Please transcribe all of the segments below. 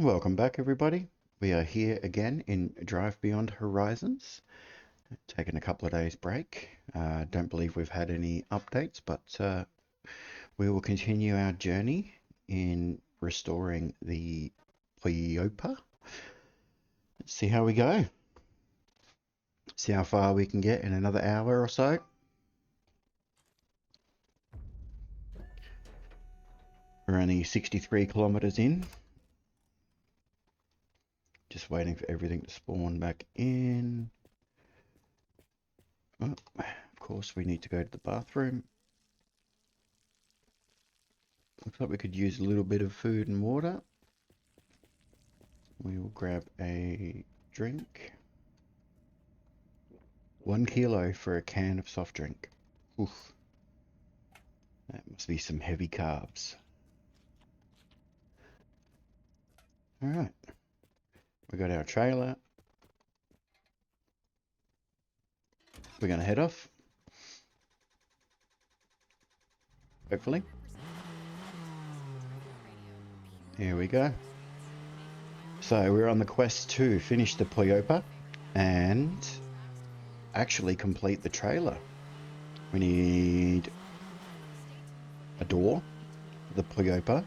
Welcome back, everybody. We are here again in Drive Beyond Horizons. Taking a couple of days break. Don't believe we've had any updates, but we will continue our journey in restoring the Poyopa. Let's see how we go. See how far we can get in another hour or so. We're only 63 kilometers in. Just waiting for everything to spawn back in. Oh, of course, we need to go to the bathroom. Looks like we could use a little bit of food and water. We will grab a drink. 1 kilo for a can of soft drink. Oof. That must be some heavy carbs. Alright. We got our trailer. We're going to head off. Hopefully. Here we go. So we're on the quest to finish the Poyopa and actually complete the trailer. We need a door for the Poyopa,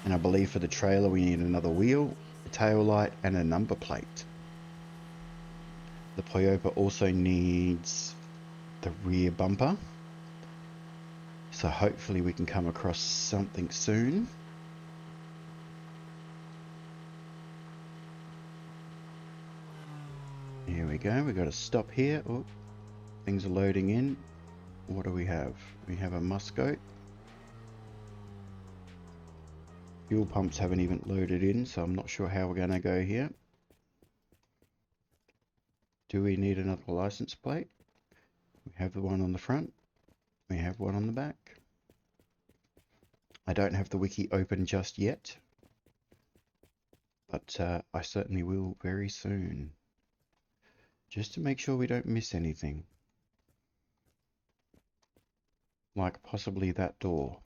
and I believe for the trailer we need another wheel, a tail light, and a number plate. The Poyopa also needs the rear bumper, so hopefully we can come across something soon. Here we go, we got to stop here. Oh, things are loading in. What do we have? We have a muscoat. Fuel pumps haven't even loaded in, so I'm not sure how we're going to go here. Do we need another license plate? We have the one on the front. We have one on the back. I don't have the wiki open just yet, but I certainly will very soon. Just to make sure we don't miss anything. Like possibly that door.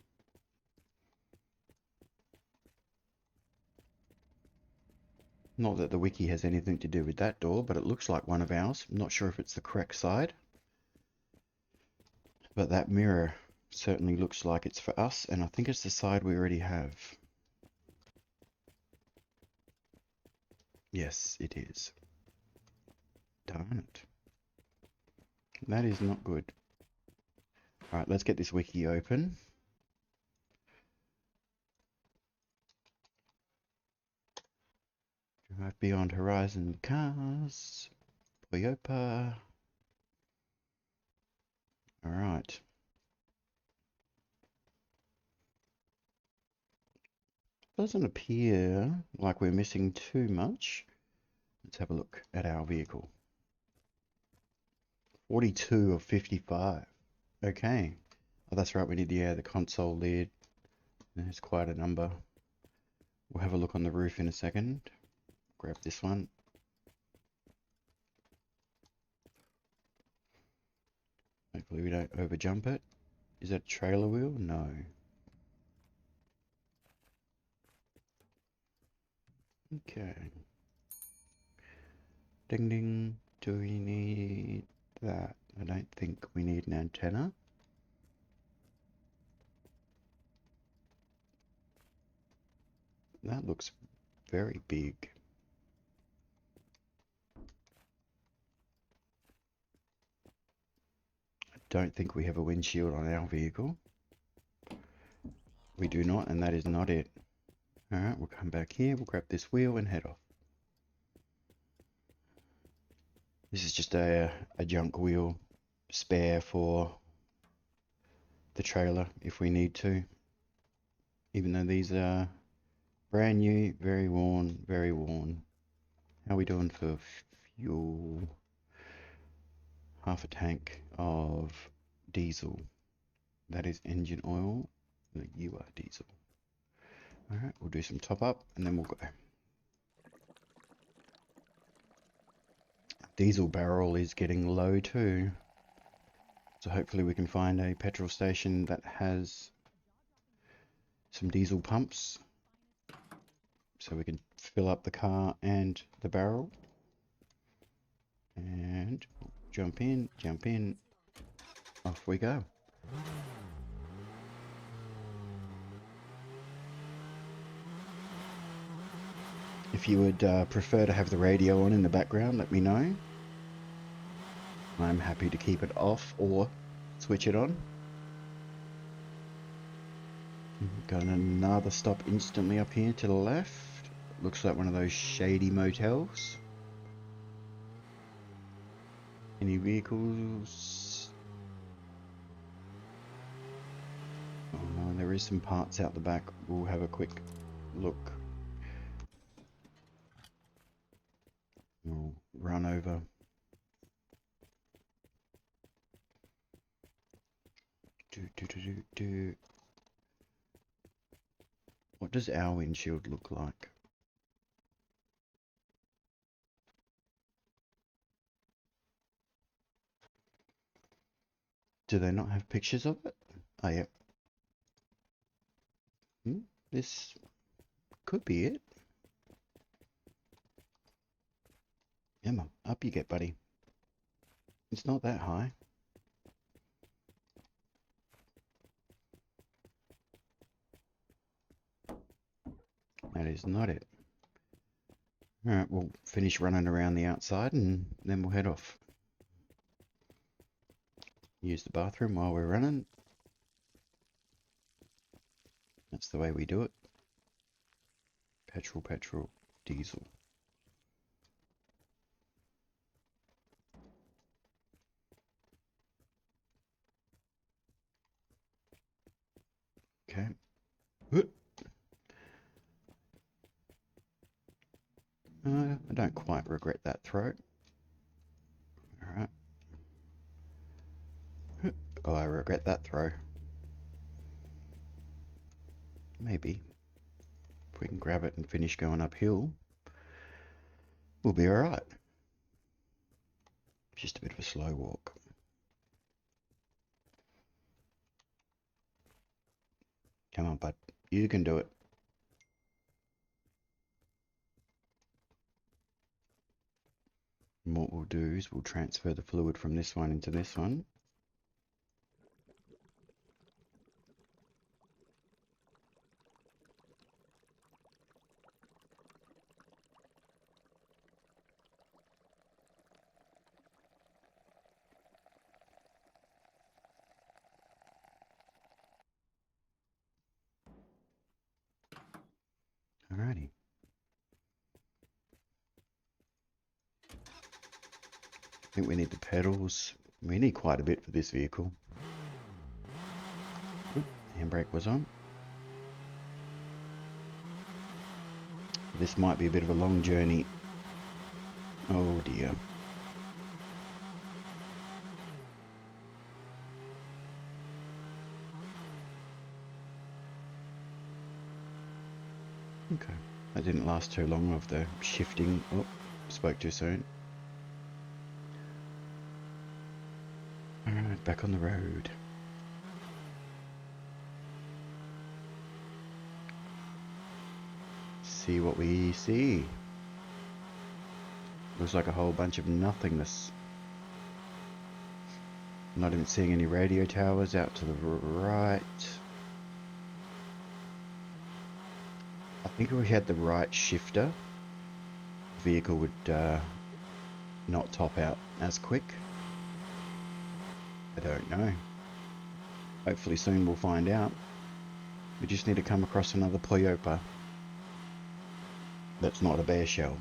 Not that the wiki has anything to do with that door, but it looks like one of ours. I'm not sure if it's the correct side. But that mirror certainly looks like it's for us, and I think it's the side we already have. Yes, it is. Darn it. That is not good. Alright, let's get this wiki open. Drive Beyond Horizon Cars. Poyopa. Alright. Doesn't appear like we're missing too much. Let's have a look at our vehicle. 42 of 55. Okay. Oh, that's right, we need the console lid. There's quite a number. We'll have a look on the roof in a second. Grab this one. Hopefully we don't overjump it. Is that a trailer wheel? No. Okay. Ding ding. Do we need that? I don't think we need an antenna. That looks very big. I don't think we have a windshield on our vehicle. We do not, and that is not it. Alright, we'll come back here, we'll grab this wheel and head off. This is just a junk wheel spare for the trailer if we need to. Even though these are brand new, very worn, very worn. How are we doing for fuel? Half a tank of diesel. That is engine oil. You are diesel. Alright, we'll do some top up and then we'll go. Diesel barrel is getting low too. So hopefully we can find a petrol station that has some diesel pumps. so we can fill up the car and the barrel. And jump in, off we go. If you would prefer to have the radio on in the background, let me know. I'm happy to keep it off or switch it on. Got another stop instantly up here to the left. Looks like one of those shady motels. Any vehicles? Oh no, there is some parts out the back. We'll have a quick look. We'll run over. What does our windshield look like? Do they not have pictures of it? Oh, yeah. This could be it. Emma, up you get, buddy. It's not that high. That is not it. Alright, we'll finish running around the outside and then we'll head off. Use the bathroom while we're running. That's the way we do it. Petrol, petrol, diesel. Okay. I don't quite regret that throw. Alright. Oh, I regret that throw. Maybe. If we can grab it and finish going uphill, we'll be alright. Just a bit of a slow walk. Come on, bud. You can do it. And what we'll do is we'll transfer the fluid from this one into this one. Alrighty. I think we need the pedals. We need quite a bit for this vehicle. Handbrake was on. This might be a bit of a long journey. Oh dear. Okay, that didn't last too long of the shifting. Oh, spoke too soon. Alright, back on the road. See what we see. Looks like a whole bunch of nothingness. Not even seeing any radio towers out to the right. I think if we had the right shifter, the vehicle would not top out as quick. I don't know. Hopefully soon we'll find out. We just need to come across another Poyopa that's not a bear shell.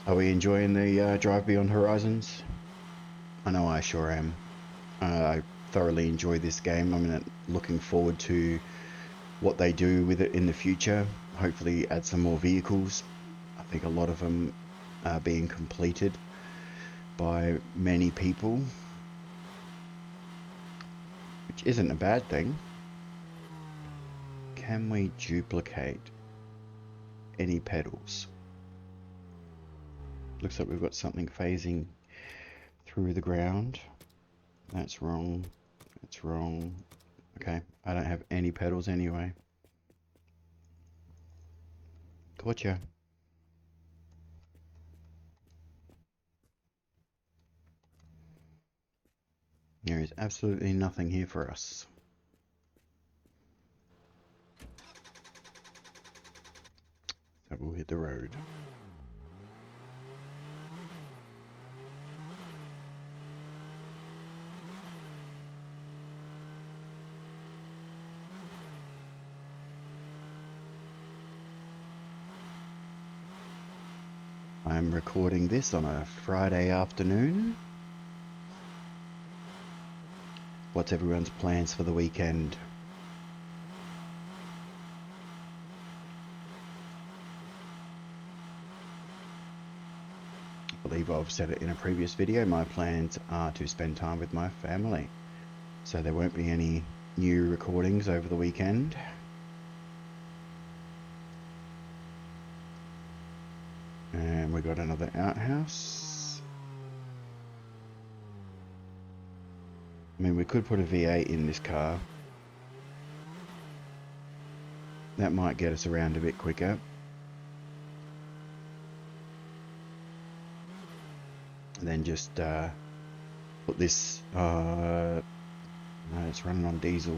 Are we enjoying the Drive Beyond Horizons? I know I sure am. I thoroughly enjoy this game. I'm looking forward to what they do with it in the future. Hopefully add some more vehicles. I think a lot of them are being completed by many people, which isn't a bad thing. Can we duplicate any pedals? Looks like we've got something phasing through the ground. That's wrong. That's wrong. Okay, I don't have any pedals anyway. Gotcha. There is absolutely nothing here for us. So we'll hit the road. I'm recording this on a Friday afternoon. What's everyone's plans for the weekend? I believe I've said it in a previous video. My plans are to spend time with my family. So there won't be any new recordings over the weekend. And we got another outhouse. I mean, we could put a V8 in this car. That might get us around a bit quicker. And then just put this, no, it's running on diesel.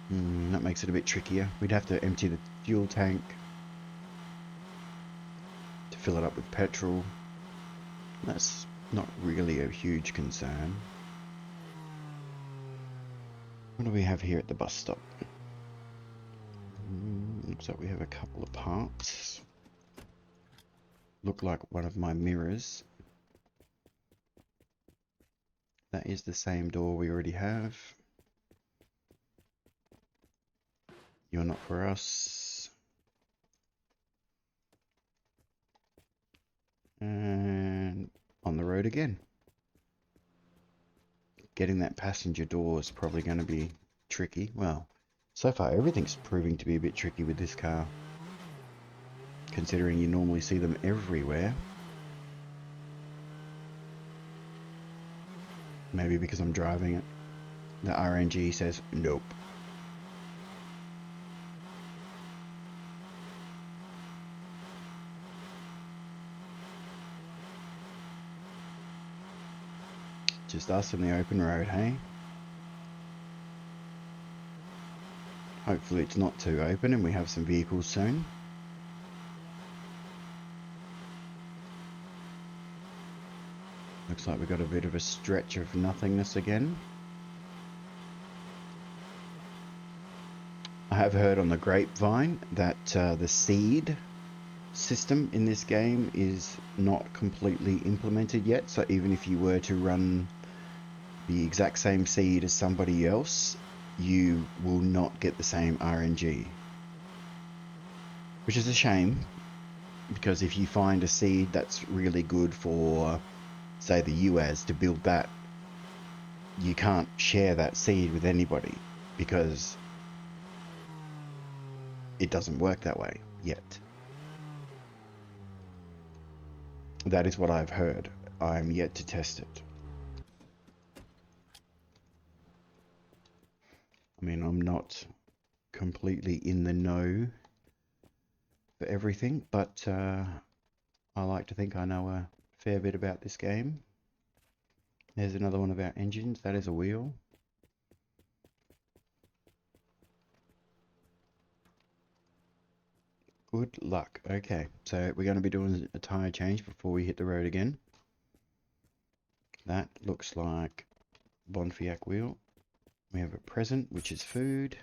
That makes it a bit trickier. We'd have to empty the fuel tank to fill it up with petrol. That's not really a huge concern. What do we have here at the bus stop? Looks like we have a couple of parts. Look like one of my mirrors. That is the same door we already have. You're not for us. And on the road again. Getting that passenger door is probably going to be tricky. Well, so far everything's proving to be a bit tricky with this car, considering you normally see them everywhere. Maybe because I'm driving it. The RNG says nope. Just us in the open road, hey? Hopefully it's not too open and we have some vehicles soon. Looks like we've got a bit of a stretch of nothingness again. I have heard on the grapevine that the seed system in this game is not completely implemented yet, so even if you were to run the exact same seed as somebody else, you will not get the same RNG, which is a shame, because if you find a seed that's really good for, say, the UAZ to build that, you can't share that seed with anybody because it doesn't work that way yet. That is what I've heard. I'm yet to test it. I mean, I'm not completely in the know for everything, but I like to think I know a fair bit about this game. There's another one of our engines. That is a wheel. Good luck. Okay, so we're going to be doing a tyre change before we hit the road again. That looks like Bonfiac wheel. We have a present, which is food.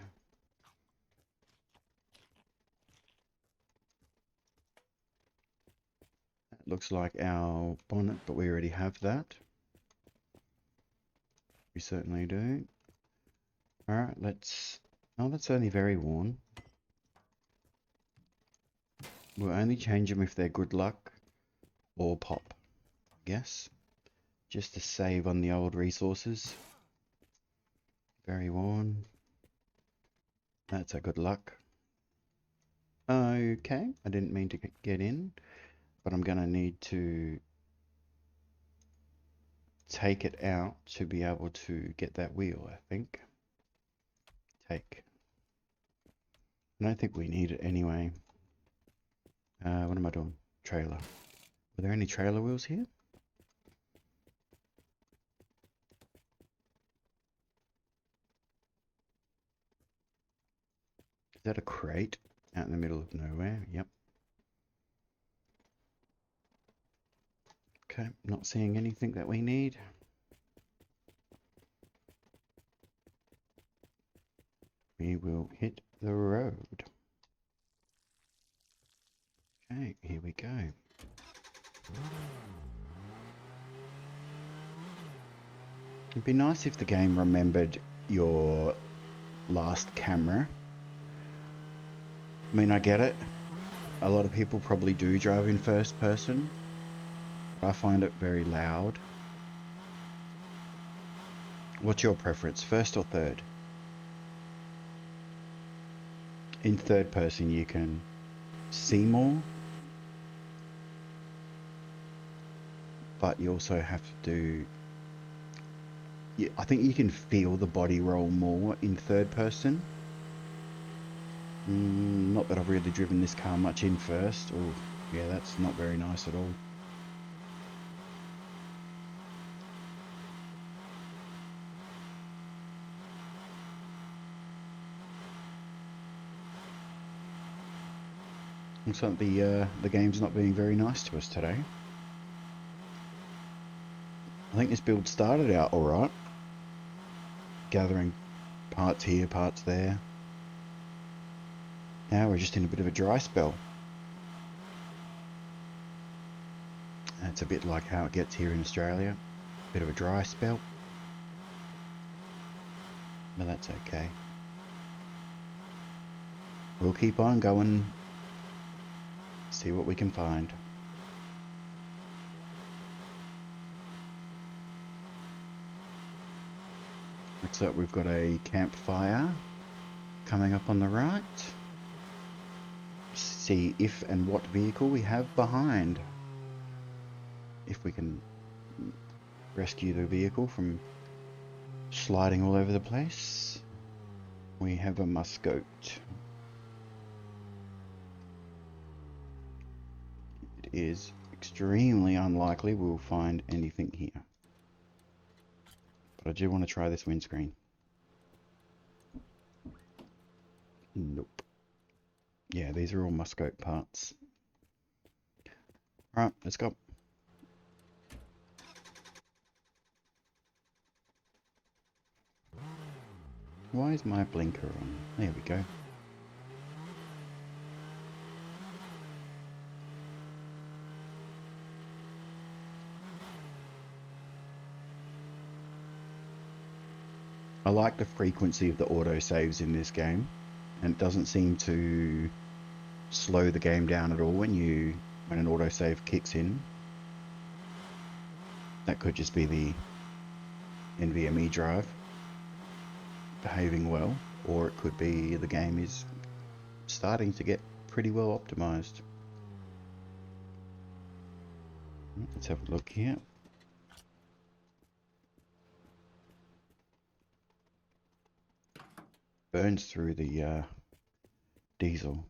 That looks like our bonnet, but we already have that. We certainly do. Alright, let's... Oh, that's only very worn. We'll only change them if they're good luck or pop, I guess. Just to save on the old resources. Very worn. That's a good luck. Okay, I didn't mean to get in, but I'm going to need to take it out to be able to get that wheel, I think. Take. I don't think we need it anyway. What am I doing? Trailer. Were there any trailer wheels here? Is that a crate out in the middle of nowhere? Yep. Okay, not seeing anything that we need. We will hit the road. Okay, here we go. It'd be nice if the game remembered your last camera. I mean, I get it. A lot of people probably do drive in first person. But I find it very loud. What's your preference, first or third? In third person you can see more, but you also have to do, I think you can feel the body roll more in third person. Not that I've really driven this car much in first. Oh, yeah, that's not very nice at all. Looks like the game's not being very nice to us today. I think this build started out alright. Gathering parts here, parts there. Now we're just in a bit of a dry spell. That's a bit like how it gets here in Australia. Bit of a dry spell. But that's okay. We'll keep on going. See what we can find. Looks like we've got a campfire coming up on the right. See if and what vehicle we have behind. If we can rescue the vehicle from sliding all over the place. We have a Muscoat. It is extremely unlikely we'll find anything here. But I do want to try this windscreen. Nope. Yeah, these are all Muscoat parts. Alright, let's go. Why is my blinker on? There we go. I like the frequency of the autosaves in this game, and it doesn't seem to slow the game down at all when an autosave kicks in. That could just be the NVMe drive behaving well, or it could be the game is starting to get pretty well optimized. Let's have a look here. Burns through the diesel.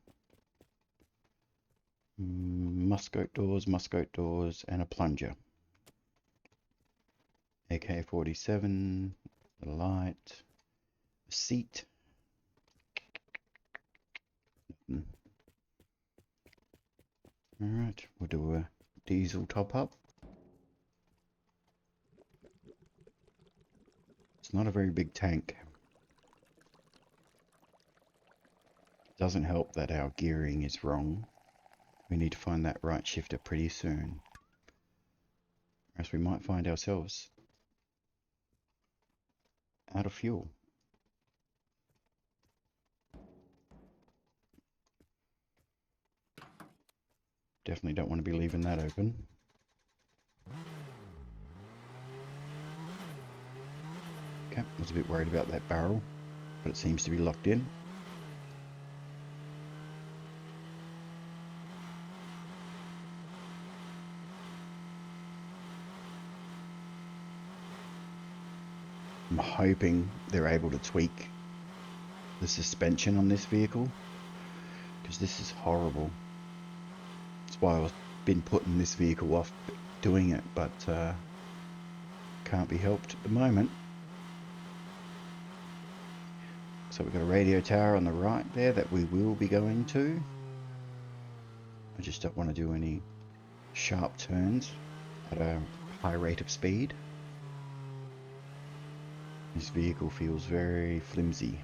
Muscoat doors, and a plunger. AK-47, the light, a seat. Alright, we'll do a diesel top up. It's not a very big tank. Doesn't help that our gearing is wrong. We need to find that right shifter pretty soon. Or else we might find ourselves out of fuel. Definitely don't want to be leaving that open. Okay, I was a bit worried about that barrel, but it seems to be locked in. I'm hoping they're able to tweak the suspension on this vehicle, because this is horrible. That's why I've been putting this vehicle off doing it, but can't be helped at the moment. So we've got a radio tower on the right there that we will be going to. I just don't want to do any sharp turns at a high rate of speed. This vehicle feels very flimsy.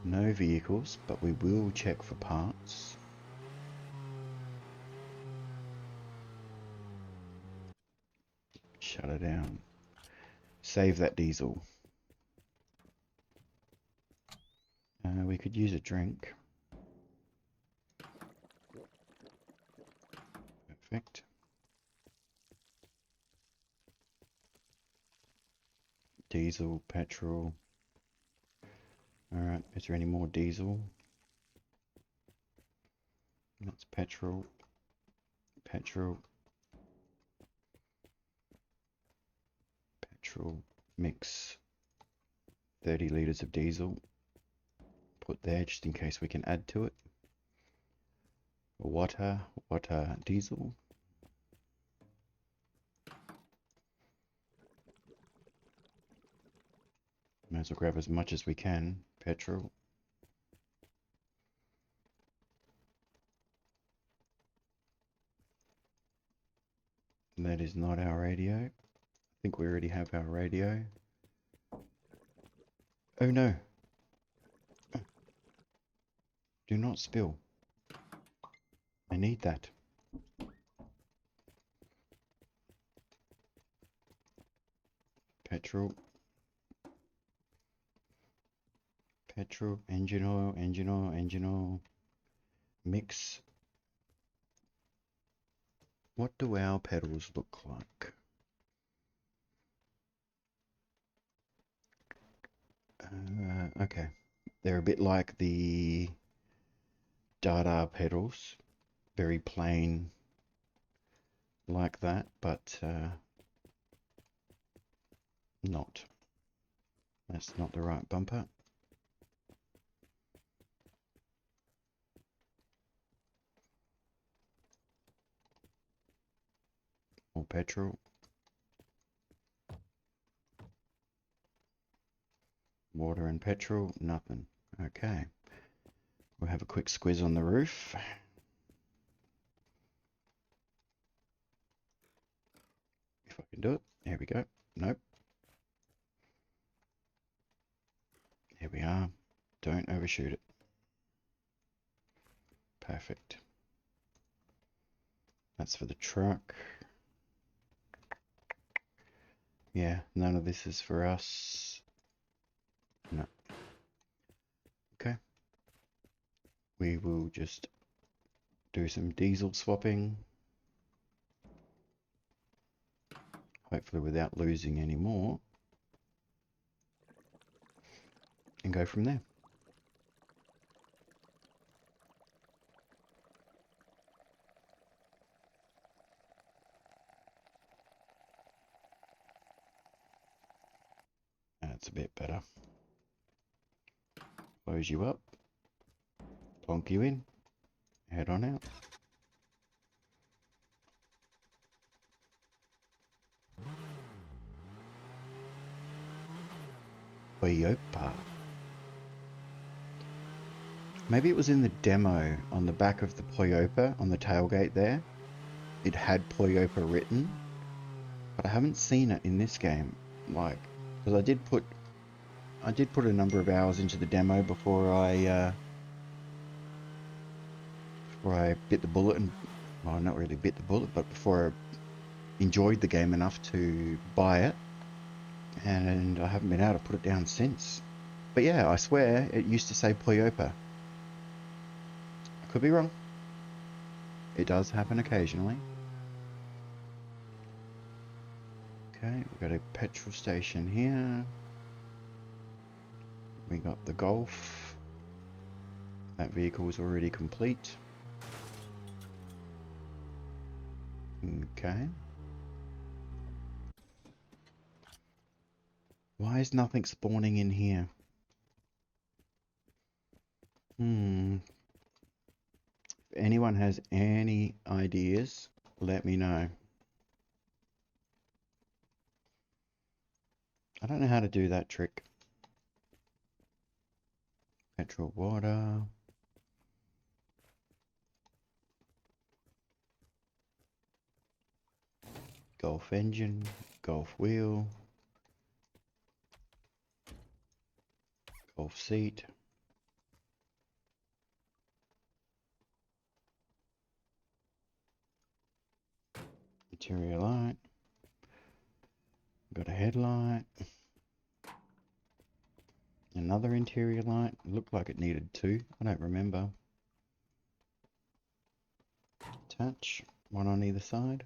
No vehicles, but we will check for parts. Shut it down. Save that diesel. We could use a drink. Perfect. Diesel, petrol. Alright, is there any more diesel? That's petrol. Petrol. Petrol. Mix 30 litres of diesel. Put there just in case we can add to it. Water diesel. Might as well grab as much as we can. Petrol. And that is not our radio. I think we already have our radio. Oh no. Do not spill. I need that. Petrol. Petrol, engine oil, engine oil, engine oil. Mix. What do our pedals look like? Okay. They're a bit like the Dada pedals. Very plain like that, but not. That's not the right bumper. More petrol. Water and petrol, nothing. Okay. We'll have a quick squiz on the roof. If I can do it. Here we go. Nope. Here we are. Don't overshoot it. Perfect. That's for the truck. Yeah, none of this is for us. No. Okay. We will just do some diesel swapping. Hopefully without losing any more. And go from there. That's a bit better. Close you up. Plonk you in. Head on out. Poyopa. Maybe it was in the demo on the back of the Poyopa on the tailgate there. It had Poyopa written, but I haven't seen it in this game. Like, because I did put a number of hours into the demo before I bit the bullet, and well, not really bit the bullet, but before I enjoyed the game enough to buy it, and I haven't been able to put it down since. But yeah, I swear it used to say Poyopa. I could be wrong. It does happen occasionally. Okay, we've got a petrol station here. We got the Golf. That vehicle is already complete. Okay. Why is nothing spawning in here? If anyone has any ideas, let me know. I don't know how to do that trick. Petrol water. Golf engine. Golf wheel. Golf seat. Interior light. Got a headlight. Another interior light. Looked like it needed two. I don't remember. Attach. One on either side.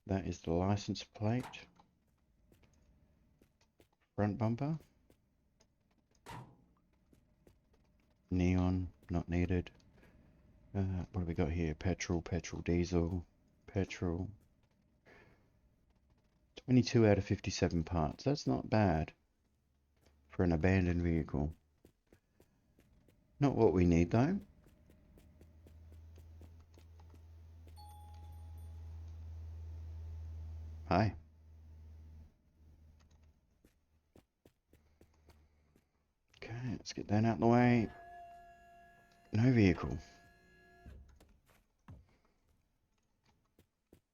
That is the license plate. Front bumper. Neon. Not needed. What have we got here? Petrol, diesel, petrol. 22 out of 57 parts. That's not bad for an abandoned vehicle. Not what we need though. Hi. Okay, let's get that out of the way. No vehicle.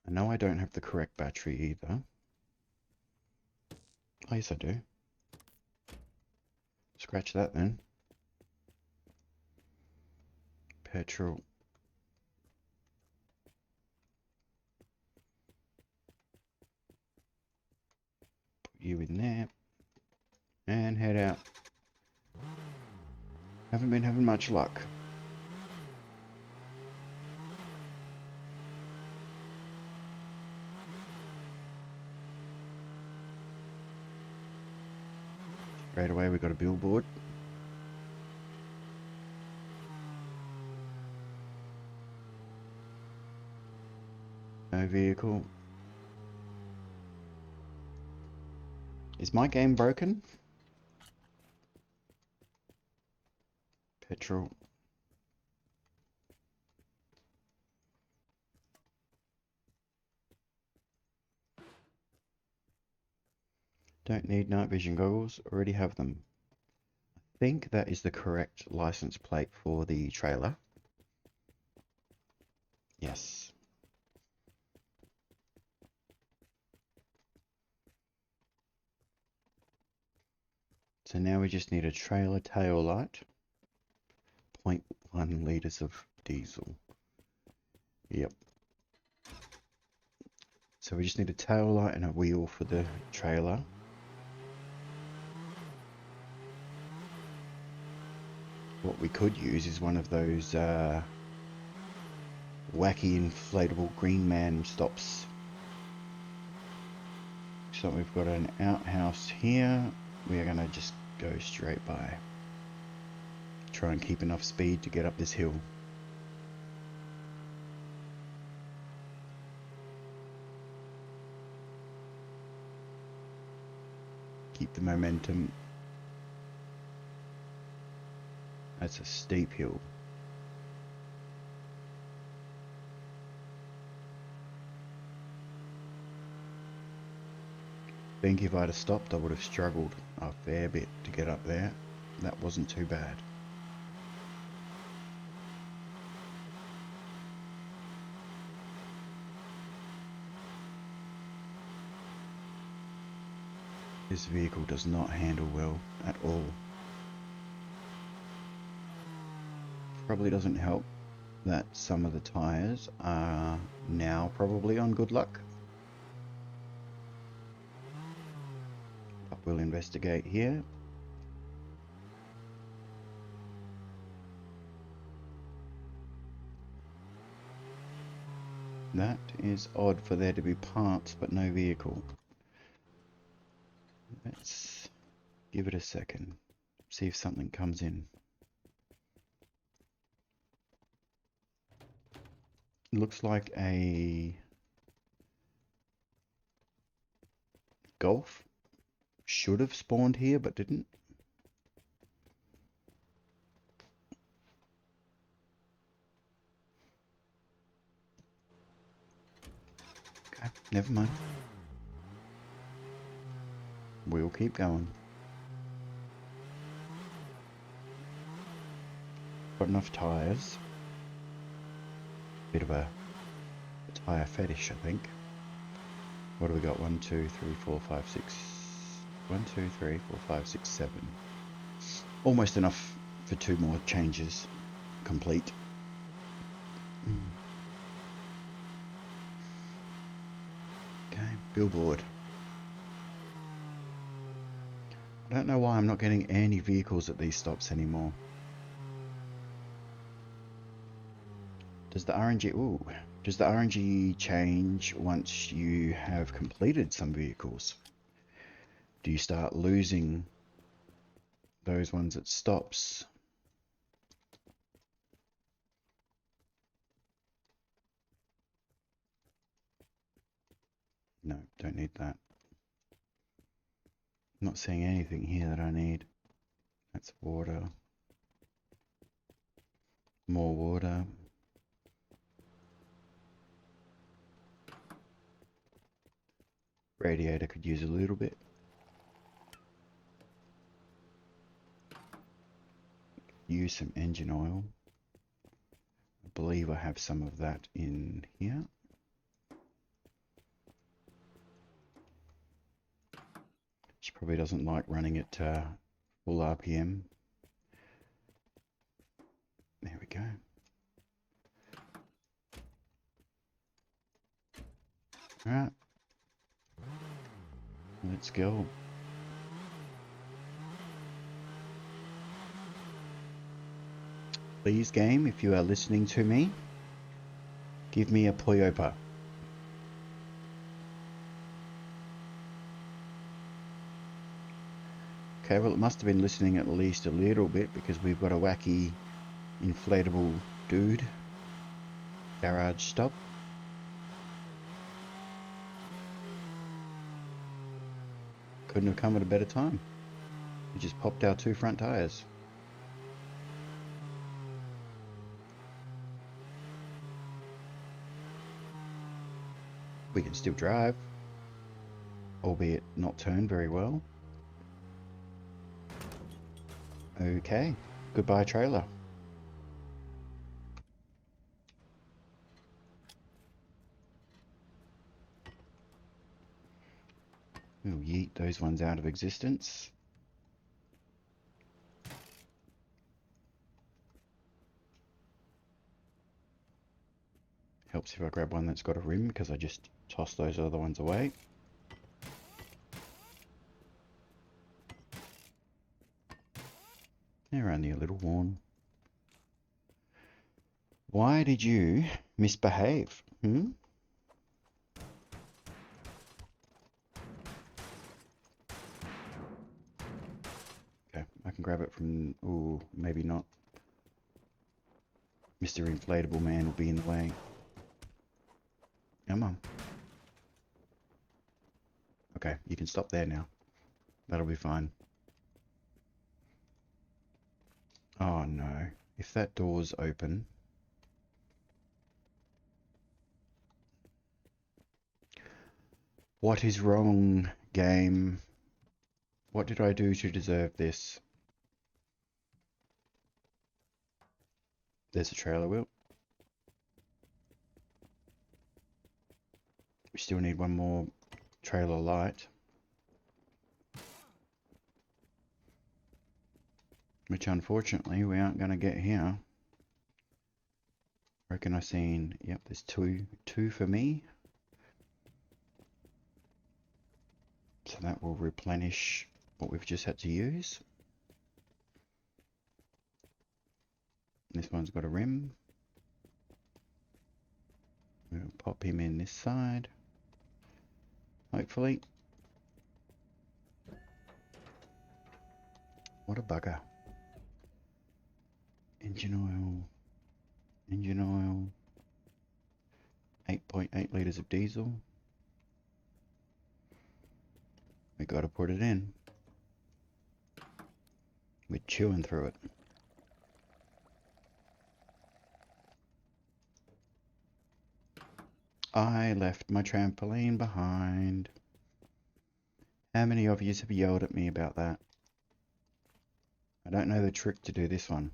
I know I don't have the correct battery either. Oh, yes I do. Scratch that then. Petrol. Put you in there. And head out. Haven't been having much luck. Straight away we got a billboard. No vehicle. Is my game broken? Petrol. Don't need night vision goggles, already have them. I think that is the correct license plate for the trailer. Yes. So now we just need a trailer tail light. 0.1 litres of diesel. Yep. So we just need a tail light and a wheel for the trailer. What we could use is one of those wacky inflatable green man stops. So we've got an outhouse here. We are going to just go straight by. Try and keep enough speed to get up this hill. Keep the momentum. That's a steep hill. I think if I'd have stopped I would have struggled a fair bit to get up there. That wasn't too bad. This vehicle does not handle well at all. Probably doesn't help that some of the tyres are now probably on good luck. But we'll investigate here. That is odd for there to be parts but no vehicle. Let's give it a second. See if something comes in. looks like a Golf. Should have spawned here, but didn't. Okay, never mind. We'll keep going. Got enough tyres. Bit of a tyre fetish, I think. What do we got? 1, 2, 3, 4, 5, 6. 1, 2, 3, 4, 5, 6, 7. Almost enough for 2 more changes. Complete. Okay, billboard. I don't know why I'm not getting any vehicles at these stops anymore. Does the RNG change once you have completed some vehicles? Do you start losing those ones at stops? No, don't need that. I'm not seeing anything here that I need. That's water. More water. Radiator could use a little bit. Use some engine oil. I believe I have some of that in here. She probably doesn't like running at full RPM. There we go. Alright. Let's go. Please, game, if you are listening to me, give me a Poyopa. Okay, well, it must have been listening at least a little bit because we've got a wacky inflatable dude. Garage stop. Couldn't have come at a better time. We just popped our 2 front tires. We can still drive, albeit not turn very well. Okay, goodbye trailer. We'll yeet those ones out of existence. Helps if I grab one that's got a rim because I just tossed those other ones away. They're only a little worn. Why did you misbehave? Okay, I can grab it from... Ooh, maybe not. Mr. Inflatable Man will be in the way. Come on. Okay, you can stop there now. That'll be fine. Oh no. If that door's open... What is wrong, game? What did I do to deserve this? There's a trailer wheel. We still need one more trailer light. Which unfortunately we aren't going to get here. Reckon I seen, yep, there's two for me. So that will replenish what we've just had to use. This one's got a rim. We'll pop him in this side. Hopefully. What a bugger. Engine oil. Engine oil. 8.8 litres of diesel. We gotta put it in. We're chewing through it. I left my trampoline behind. How many of you have yelled at me about that? I don't know the trick to do this one.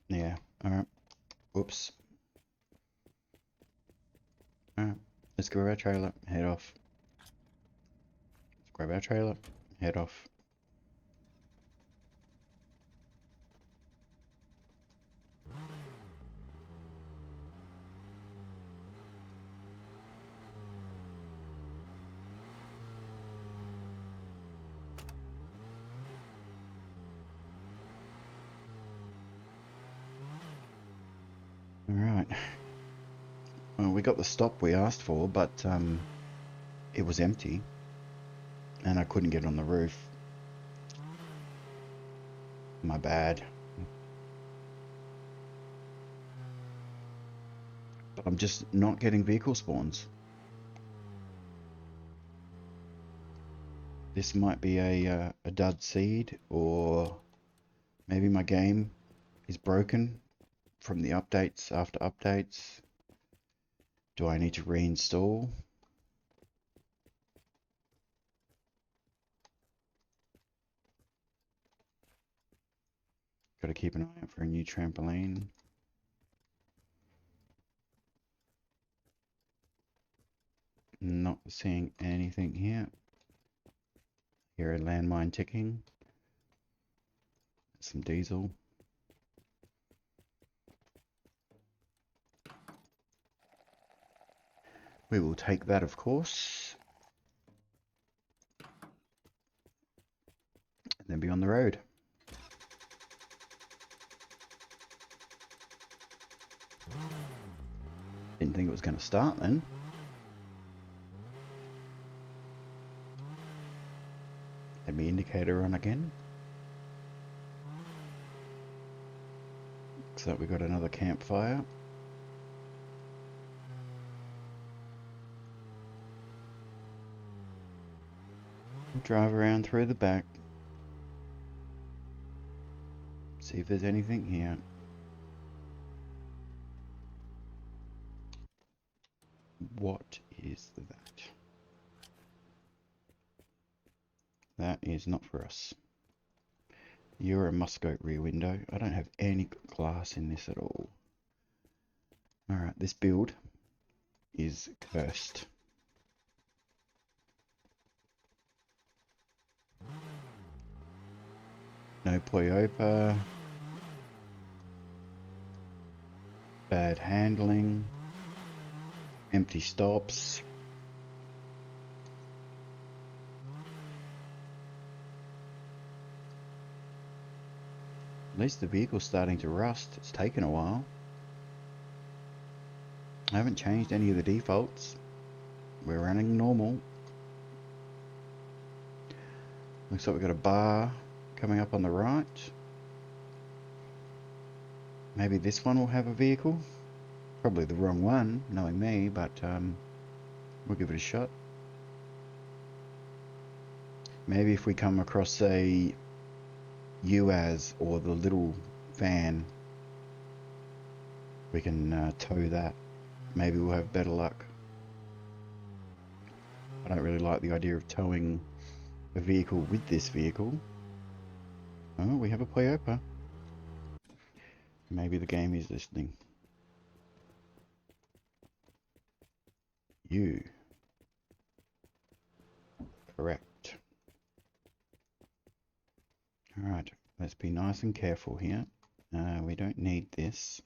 Yeah, alright. Whoops. Alright, let's grab our trailer, head off. Let's grab our trailer, head off. Alright. Well, we got the stop we asked for, but it was empty. And I couldn't get on the roof. My bad. But I'm just not getting vehicle spawns. This might be a dud seed, or maybe my game is broken from the updates after updates. Do I need to reinstall? Got to keep an eye out for a new trampoline. Not seeing anything here. Here a landmine ticking. Some diesel. We will take that, of course. And then be on the road. Didn't think it was going to start then. Had my indicator on again. Looks like we got another campfire. Drive around through the back. See if there's anything here. What is that? That is not for us. You're a Muscoat rear window. I don't have any glass in this at all. Alright, this build is cursed. No Poyopa. Bad handling. Empty stops. At least the vehicle's starting to rust. It's taken a while. I haven't changed any of the defaults. We're running normal. Looks like we've got a bar coming up on the right. Maybe this one will have a vehicle. Probably the wrong one, knowing me, but we'll give it a shot. Maybe if we come across a UAZ or the little van, we can tow that. Maybe we'll have better luck. I don't really like the idea of towing a vehicle with this vehicle. Oh, we have a Poyopa. Maybe the game is listening. You. Correct. Alright, let's be nice and careful here. We don't need this.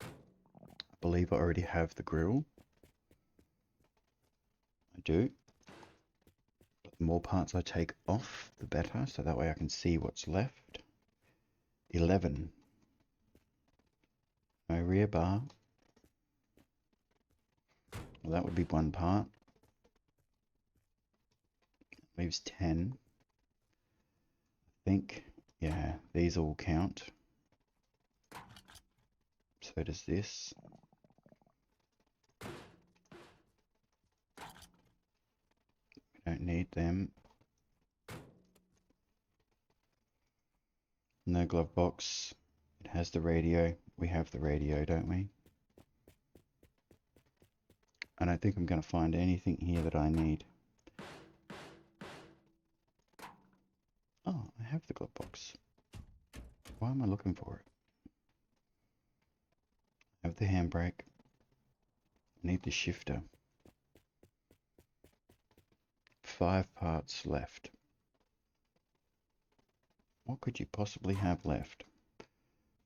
I believe I already have the grill. I do. But the more parts I take off, the better, so that way I can see what's left. 11. No rear bar. Well, that would be one part. Leaves 10. think, yeah, these all count. So does this. We don't need them. No glove box. It has the radio. We have the radio, don't we? I don't think I'm going to find anything here that I need. Oh, I have the glove box. Why am I looking for it? I have the handbrake. I need the shifter. 5 parts left. What could you possibly have left?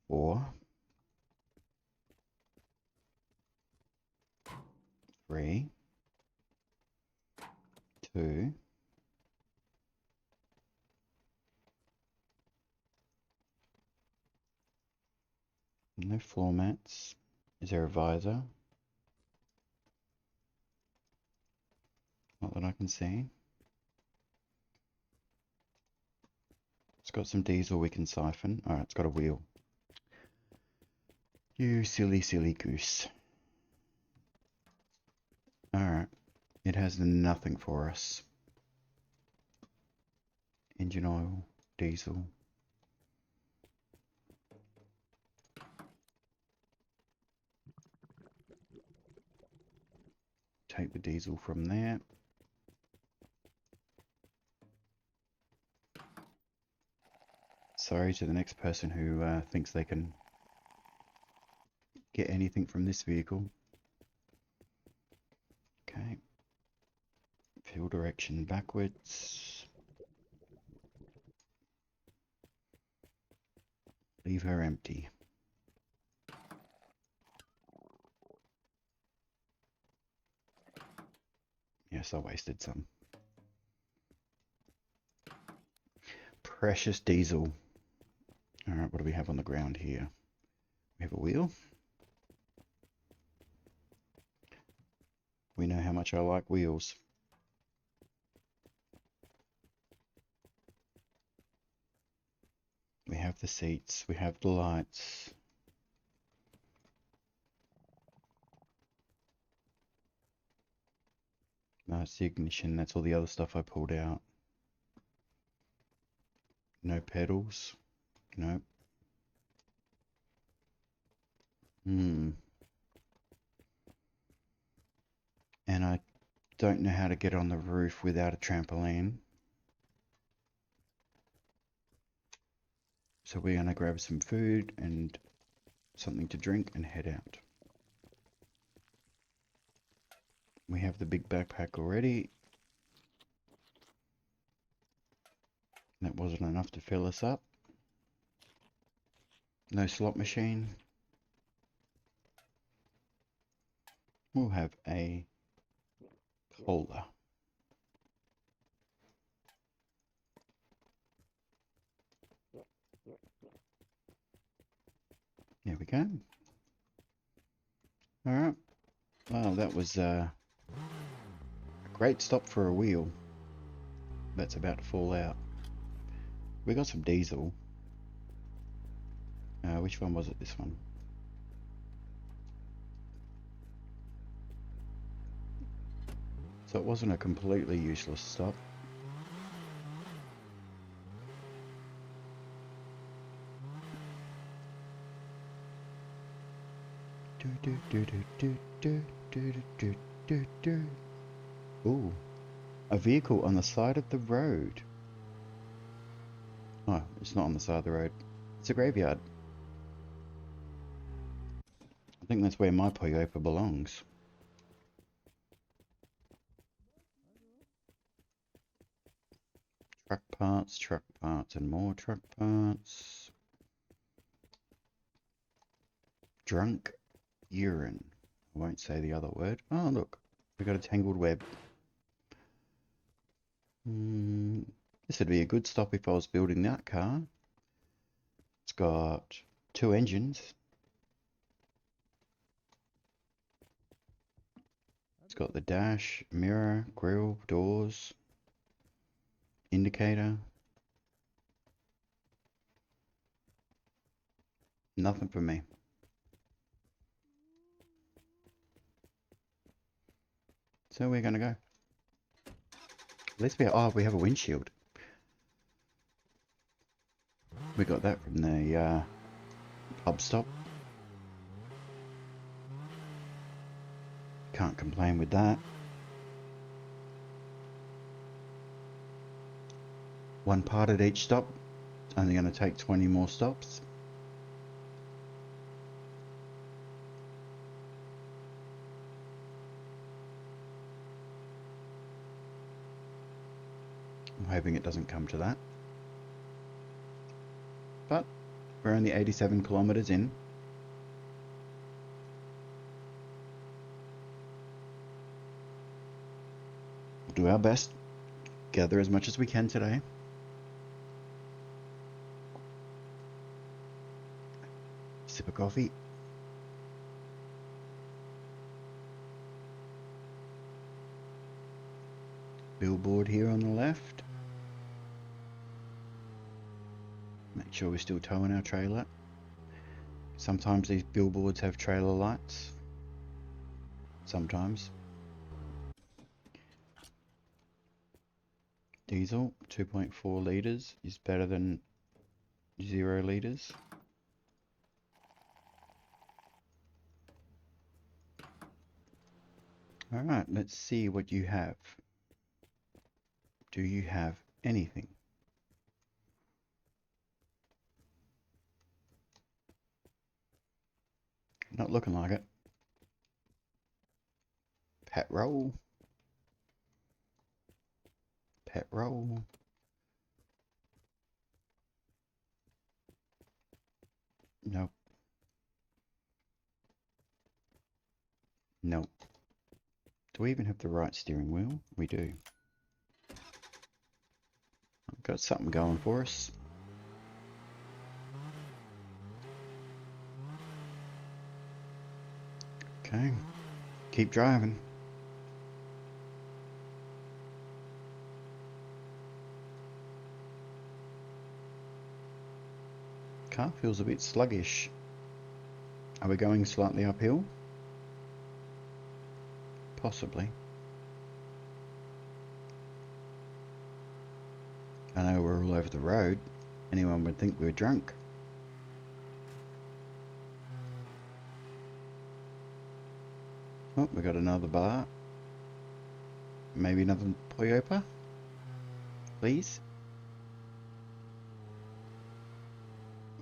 4, 3, 2, no floor mats. Is there a visor? Not that I can see. It's got some diesel we can siphon. Alright, it's got a wheel. You silly, silly goose. Alright, it has nothing for us. Engine oil, diesel. Take the diesel from there. Sorry to the next person who thinks they can get anything from this vehicle. Okay. Fuel direction backwards. Leave her empty. Yes, I wasted some. Precious diesel. Alright, what do we have on the ground here? We have a wheel. We know how much I like wheels. We have the seats. We have the lights. That's the ignition. That's all the other stuff I pulled out. No pedals. Nope. And I don't know how to get on the roof without a trampoline. So we're going to grab some food and something to drink and head out. We have the big backpack already. That wasn't enough to fill us up. No slot machine. We'll have a cola. There we go. Alright. Well, that was a great stop for a wheel. That's about to fall out. We got some diesel. Which one was it? This one. So it wasn't a completely useless stop. Ooh, a vehicle on the side of the road. Oh, it's not on the side of the road. It's a graveyard. I think that's where my Poyopa belongs. Truck parts, and more truck parts. Drunk urine. I won't say the other word. Oh, look. We got a tangled web. This would be a good stop if I was building that car. It's got 2 engines. It's got the dash, mirror, grille, doors, indicator. Nothing for me. So we're gonna go. At least we have a windshield. We got that from the pub stop. Can't complain with that. One part at each stop. It's only going to take 20 more stops. I'm hoping it doesn't come to that. But we're only 87 kilometers in. We'll do our best. Gather as much as we can today. Sip of coffee. Billboard here on the left. Make sure we're still towing our trailer. Sometimes these billboards have trailer lights. Sometimes. Diesel, 2.4 litres is better than 0 litres. Alright, let's see what you have. Do you have anything? Not looking like it. Petrol. Petrol. Nope. Nope. Do we even have the right steering wheel? We do. I've got something going for us. Okay. Keep driving. Car feels a bit sluggish. Are we going slightly uphill? Possibly. I know we're all over the road. Anyone would think we were drunk. Oh, we got another bar. Maybe another Poyopa? Please?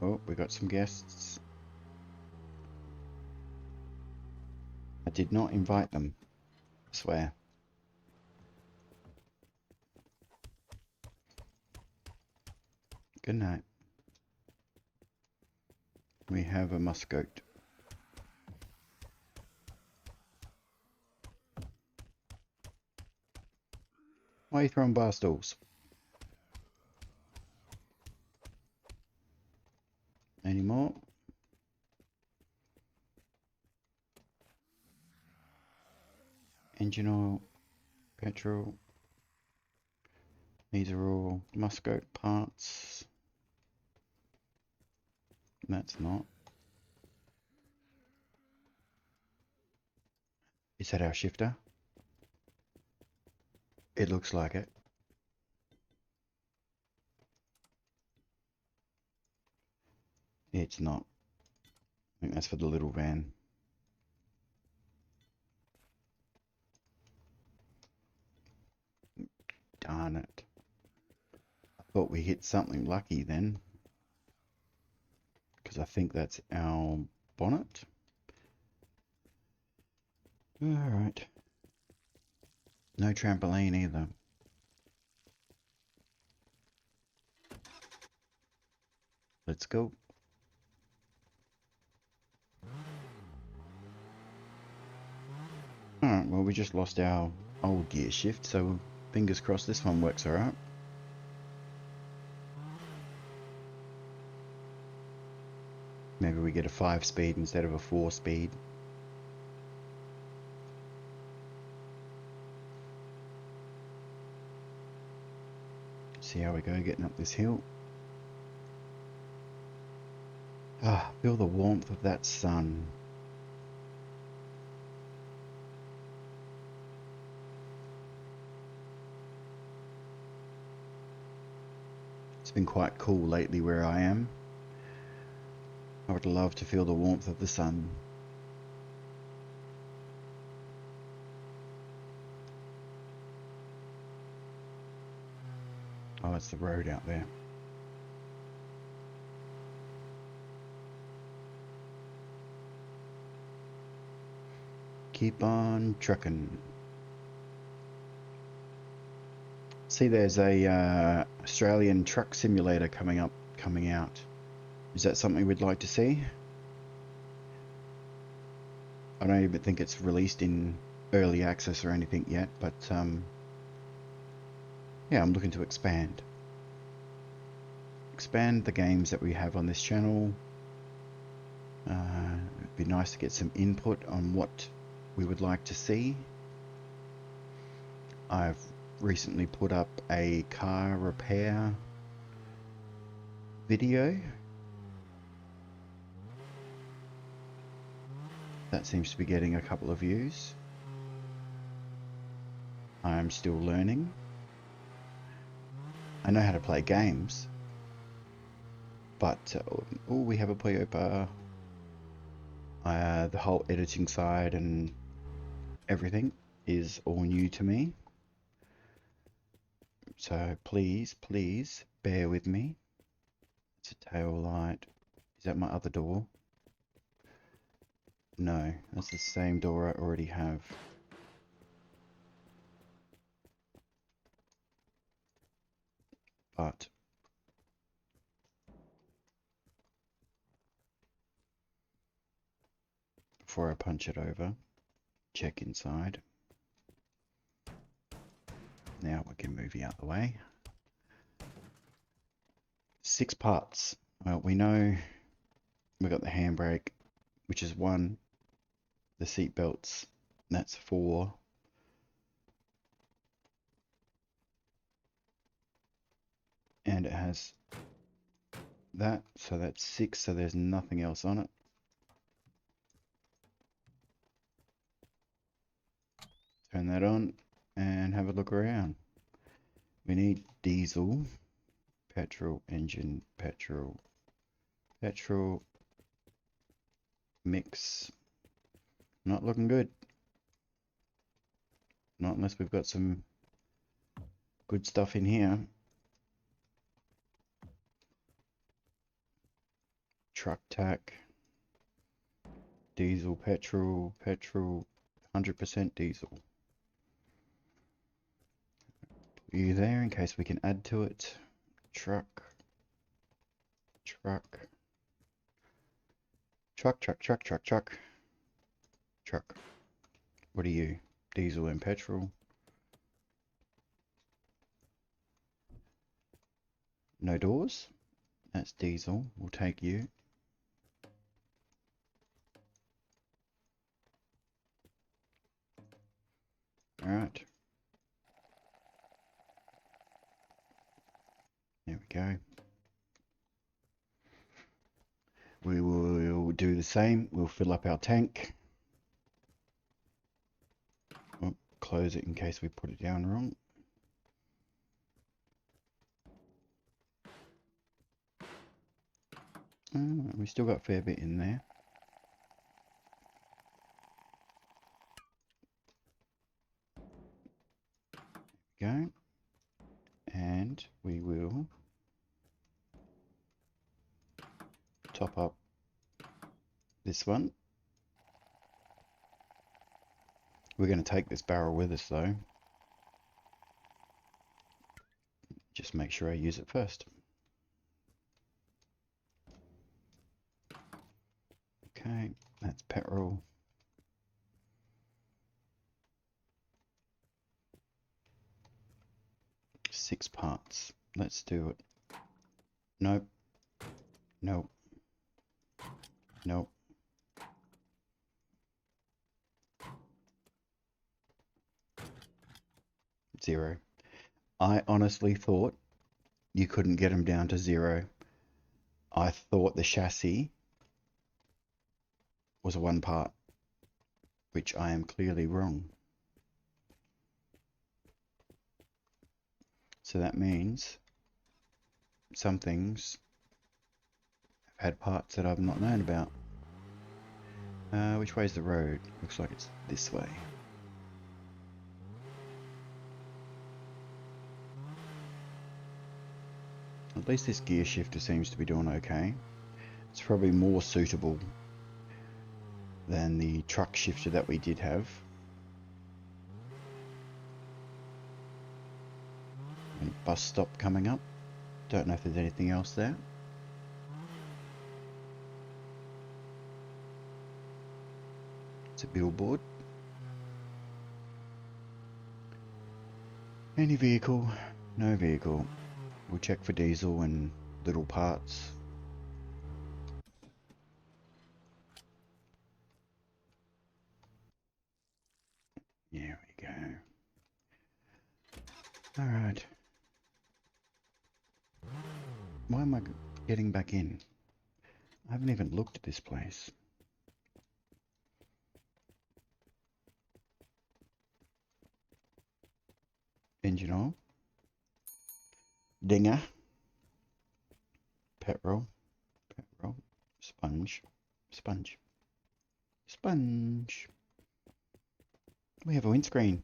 Oh, we got some guests. I did not invite them. I swear. Good night. We have a muskot. Why are you throwing bar stools? Any more? Engine oil, petrol. These are all muskot parts. That's not. Is that our shifter? It looks like it. It's not. I think that's for the little van. Darn it. I thought we hit something lucky then. Because I think that's our bonnet. Alright. No trampoline either. Let's go. Alright, well we just lost our old gear shift, so fingers crossed this one works alright. Maybe we get a 5-speed instead of a 4-speed. See how we go getting up this hill. Ah, feel the warmth of that sun. It's been quite cool lately where I am. I would love to feel the warmth of the sun. Oh, it's the road out there. Keep on trucking. See, there's a Australian truck simulator coming out. Is that something we'd like to see? I don't even think it's released in early access or anything yet, but yeah, I'm looking to expand the games that we have on this channel. It'd be nice to get some input on what we would like to see. I've recently put up a car repair video. That seems to be getting a couple of views. I'm still learning. I know how to play games, but oh, we have a Poyopa. The whole editing side and everything is all new to me. So please bear with me. It's a tail light. Is that my other door? No, that's the same door I already have. But before I punch it over, check inside. Now we can move you out the way. 6 parts. Well, we know we got the handbrake, which is 1. The seat belts, that's 4. And it has that, so that's 6, so there's nothing else on it. Turn that on and have a look around. We need diesel, petrol, engine, petrol, mix. Not looking good. Not unless we've got some good stuff in here. Truck tack, diesel, petrol, 100% diesel. Put you there in case we can add to it. Truck. What are you? Diesel and petrol. No doors. That's diesel. We'll take you. Alright. There we go. We will do the same. We'll fill up our tank. Oh, close it in case we put it down wrong. We still got a fair bit in there. Go. And we will top up this one. We're going to take this barrel with us though. Just make sure I use it first. Okay, that's petrol. Six parts. Let's do it. Nope. Nope. Nope. Zero. I honestly thought you couldn't get them down to 0. I thought the chassis was a one part, which I am clearly wrong. So that means some things have had parts that I've not known about. Which way is the road? Looks like it's this way. At least this gear shifter seems to be doing okay. It's probably more suitable than the truck shifter that we did have. And bus stop coming up. Don't know if there's anything else there. It's a billboard. Any vehicle? No vehicle. We'll check for diesel and little parts. There we go. Alright. Why am I getting back in? I haven't even looked at this place. Engine oil. Dinger. Petrol. Petrol. Sponge. Sponge. Sponge. We have a windscreen.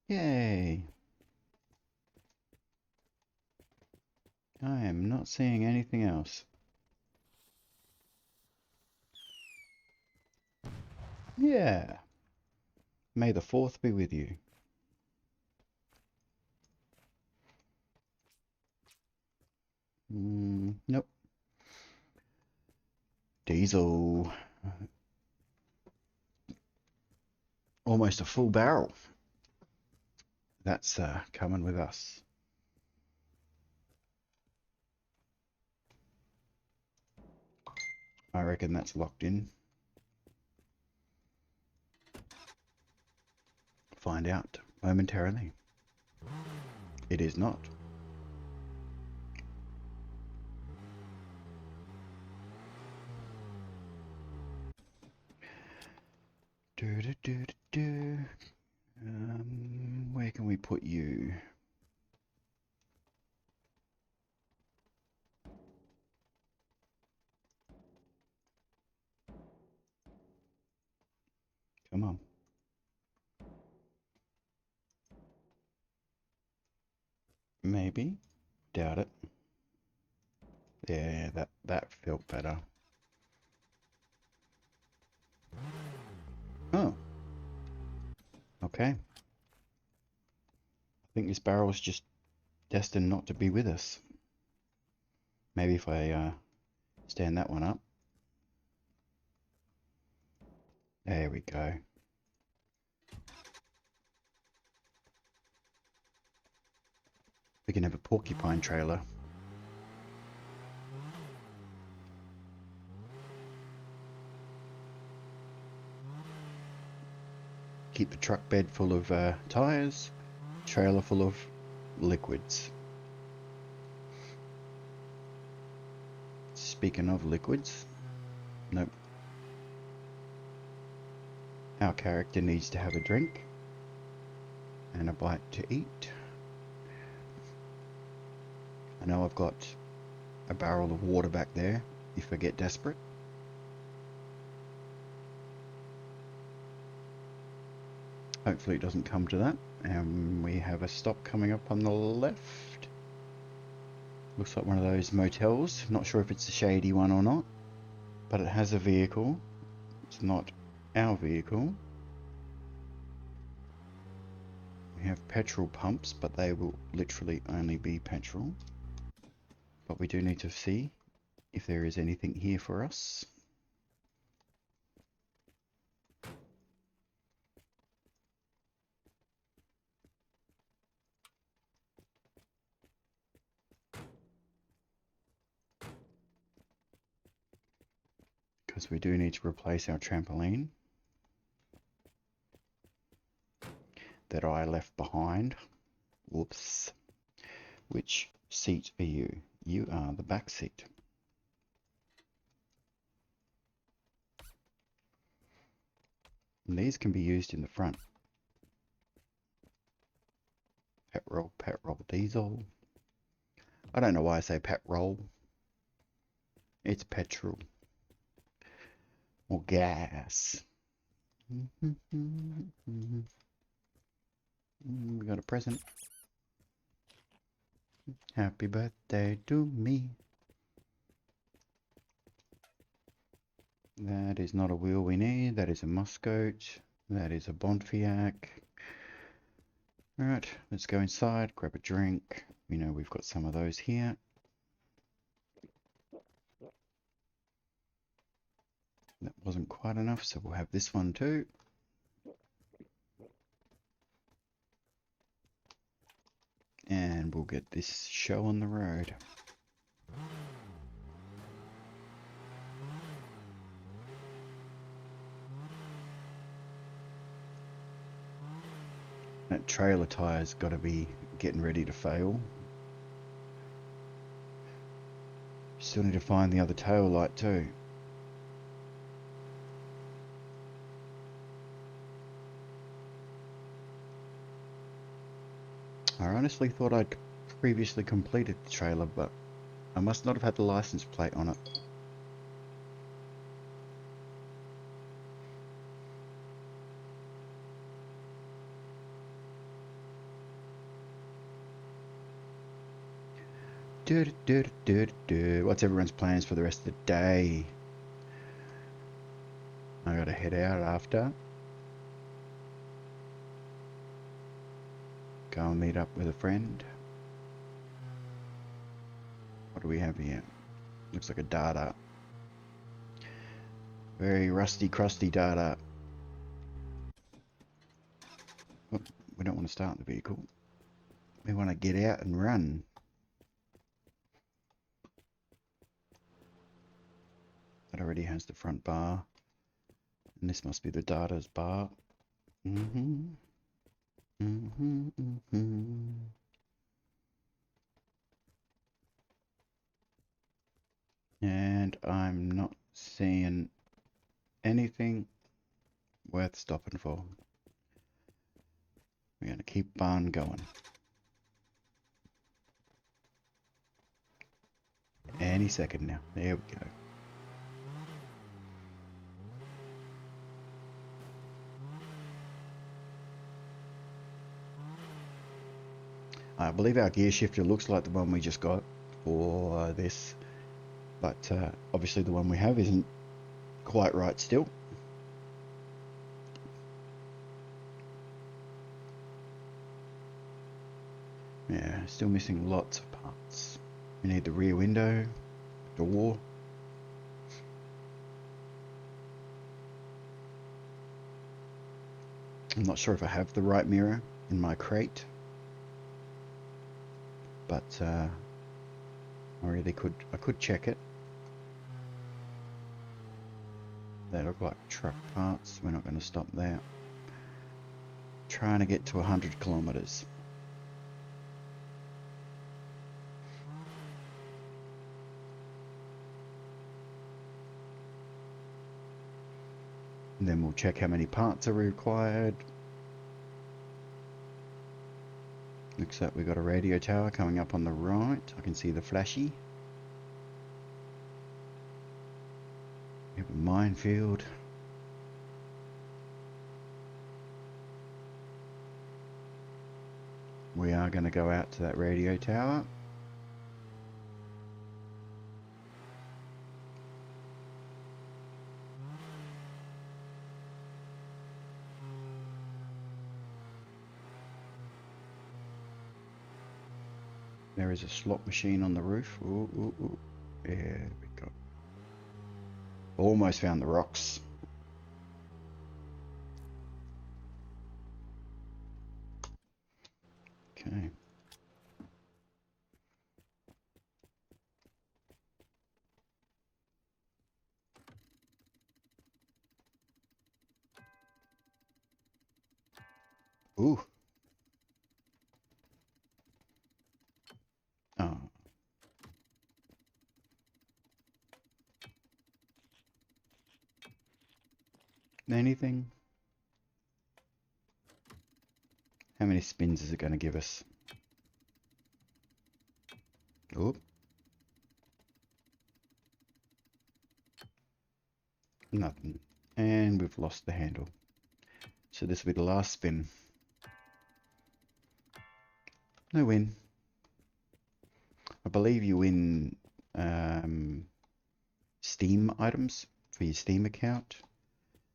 Yay. I am not seeing anything else. Yeah. May the 4th be with you. Nope. Diesel. Almost a full barrel. That's coming with us. I reckon that's locked in. Find out momentarily. It is not. Where can we put you? Come on. Maybe. Doubt it. Yeah, that felt better. Oh. Okay. I think this barrel is just destined not to be with us. Maybe if I stand that one up. There we go. We can have a porcupine trailer. Keep the truck bed full of tyres, trailer full of liquids. Speaking of liquids, nope. Our character needs to have a drink and a bite to eat. I know I've got a barrel of water back there if I get desperate. Hopefully it doesn't come to that. And we have a stop coming up on the left. Looks like one of those motels. Not sure if it's a shady one or not, but it has a vehicle. It's not our vehicle. We have petrol pumps, but they will literally only be petrol. But we do need to see if there is anything here for us. Because we do need to replace our trampoline that I left behind. Whoops. Which seat are you? You are the back seat. And these can be used in the front. Petrol, diesel. I don't know why I say petrol. It's petrol. Or gas. We got a present. Happy birthday to me. That is not a wheel we need. That is a Muscoat. That is a Bonfiac. Alright, let's go inside, grab a drink. We know we've got some of those here. That wasn't quite enough, so we'll have this one too. And we'll get this show on the road. That trailer tire's got to be getting ready to fail. Still need to find the other tail light too. I honestly thought I'd previously completed the trailer, but I must not have had the license plate on it. What's everyone's plans for the rest of the day? I gotta head out after. Go and meet up with a friend. What do we have here? Looks like a data. Very rusty, crusty data. Oh, we don't want to start the vehicle. We want to get out and run. That already has the front bar. And this must be the data's bar. And I'm not seeing anything worth stopping for. We're going to keep on going. Any second now. There we go. I believe our gear shifter looks like the one we just got for this, but obviously the one we have isn't quite right still. Yeah, still missing lots of parts. We need the rear window, door. I'm not sure if I have the right mirror in my crate, but I could check it. They look like truck parts. We're not going to stop there. Trying to get to 100 kilometers. And then we'll check how many parts are required. Looks like we've got a radio tower coming up on the right. I can see the flashy. We have a minefield. We are going to go out to that radio tower. There is a slot machine on the roof. Ooh, ooh, ooh. There we go. Almost found the rocks. Okay. Ooh. Oh, Anything? How many spins is it going to give us? Oop. Nothing. And we've lost the handle. So this will be the last spin. No win. I believe you win Steam items for your Steam account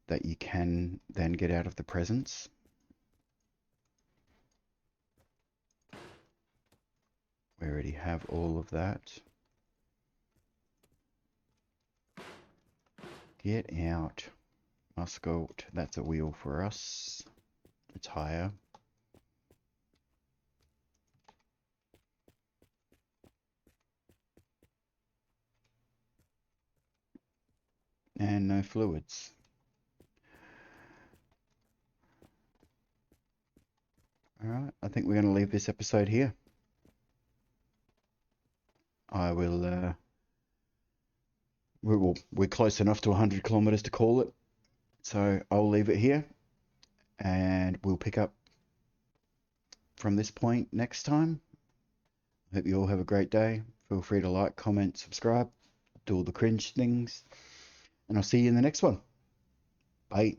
that you can then get out of the presents. We already have all of that. Get out. Muscolt, that's a wheel for us. It's higher. And no fluids. Alright, I think we're going to leave this episode here. I will, we're close enough to 100 kilometers to call it. So I'll leave it here and we'll pick up from this point next time. Hope you all have a great day. Feel free to like, comment, subscribe, do all the cringe things, and I'll see you in the next one. Bye.